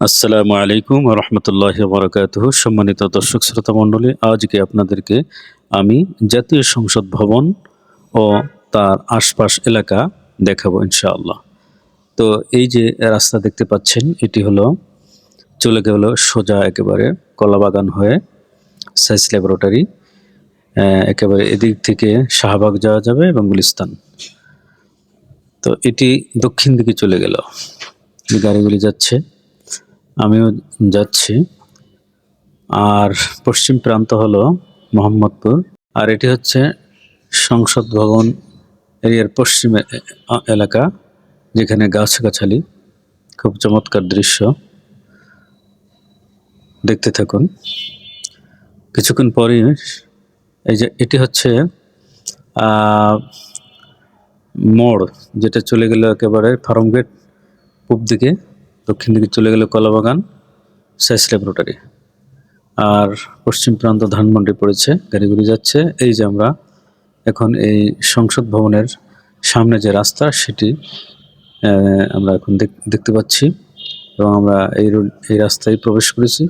আসসালামু আলাইকুম ওয়া রাহমাতুল্লাহি ওয়া বারাকাতুহু। সম্মানিত দর্শক শ্রোতা মণ্ডলী, আজকে আপনাদেরকে আমি জাতীয় সংসদ ভবন ও তার আশপাশ এলাকা দেখাবো ইনশাআল্লাহ। তো এই যে রাস্তা দেখতে পাচ্ছেন, এটি হলো চলে গেল সোজা একেবারে কলাবাগান হয়ে সায়েন্স ল্যাবরেটরি। একেবারে এদিক থেকে শাহবাগ যাওয়া যাবে এবং গুলিস্তান। তো এটি দক্ষিণ দিকে চলে গেল, গাড়িগুলি যাচ্ছে, আমিও যাচ্ছি। আর পশ্চিম প্রান্ত হলো মোহাম্মদপুর। আর এটি হচ্ছে সংসদ ভবন এরিয়ার পশ্চিম এলাকা, যেখানে গাছগাছালি, খুব চমৎকার দৃশ্য। দেখতে থাকুন। কিছুক্ষণ পরই এই যে এটি হচ্ছে মোড়, যেটা চলে গেল একেবারে ফার্ম গেট পূব দিকে, দক্ষিণ দিকে চলে গেল কলাবাগান সায়েন্স ল্যাবরেটরি। আর পশ্চিম প্রান্ত ধানমন্ডি পড়েছে, গাড়িগুলি যাচ্ছে। এই যে আমরা এখন এই সংসদ ভবনের সামনে যে রাস্তা, সেটি আমরা এখন দেখতে পাচ্ছি এবং আমরা এই রাস্তায় প্রবেশ করেছি।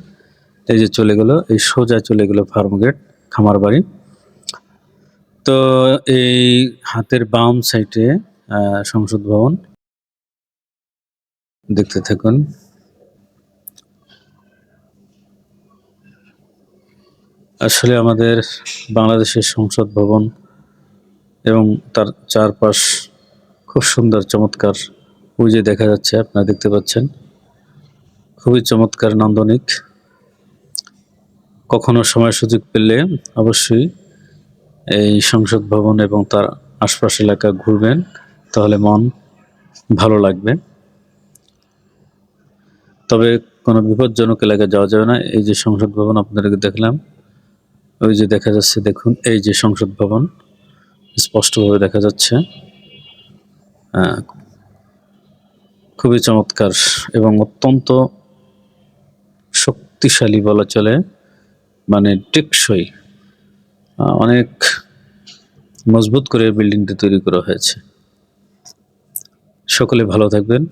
এই যে চলে গেল, এই সোজা চলে গেল ফার্মগেট খামার বাড়ি। তো এই হাতের বাম সাইডে সংসদ ভবন, দেখতে থাকুন। আসলে আমাদের বাংলাদেশের সংসদ ভবন এবং তার চারপাশ খুব সুন্দর, চমৎকার। ওই যে দেখা যাচ্ছে, আপনারা দেখতে পাচ্ছেন, খুবই চমৎকার, নান্দনিক। কখনো সময় সুযোগ পেলে অবশ্যই এই সংসদ ভবন এবং তার আশপাশ এলাকা ঘুরবেন, তাহলে মন ভালো লাগবে। তবে কোনো বিপজ্জনক এলাকায় যাওয়া যাবে না। এই যে সংসদ ভবন আপনাদেরকে দেখলাম, ওই যে দেখা যাচ্ছে, দেখুন, এই যে সংসদ ভবন স্পষ্টভাবে দেখা যাচ্ছে। খুবই চমৎকার এবং অত্যন্ত শক্তিশালী বলা চলে, মানে টেকসই, অনেক মজবুত করে বিল্ডিংটি তৈরি করা হয়েছে। সকলে ভালো থাকবেন।